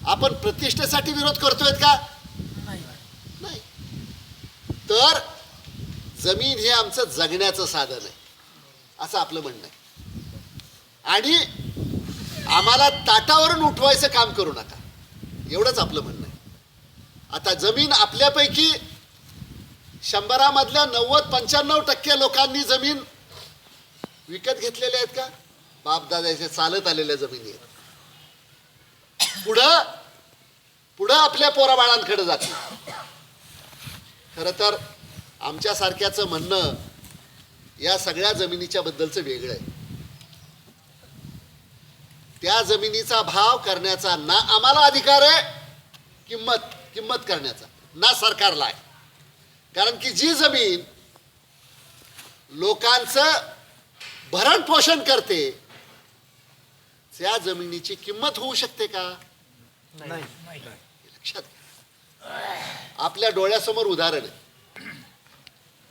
आपण प्रतिष्ठेसाठी विरोध करतोय का? नाही. तर जमीन हे आमचं जगण्याचं साधन आहे असं आपलं म्हणणं आहे. आणि आम्हाला ताटावरून उठवायचं काम करू नका एवढंच आपलं म्हणणं आहे. आता जमीन आपल्यापैकी 100मधल्या 90-95% लोकांनी जमीन विकत घेतलेल्या आहेत का? बापदादाचे चालत आलेल्या जमिनी आहेत. पुढं आपल्या पोराबाळांकडे जाते. खरं तर आमच्यासारख्याचं म्हणणं या सगळ्या जमिनीच्या बद्दलचं वेगळं आहे. त्या जमिनीचा भाव करण्याचा ना आम्हाला अधिकार आहे किंमत करण्याचा, ना सरकारला आहे. कारण की जी जमीन लोकांचं भरण पोषण करते त्या जमिनीची किंमत होऊ शकते का? नाही. लक्षात घ्या. आपल्या डोळ्यासमोर उदाहरण आहे.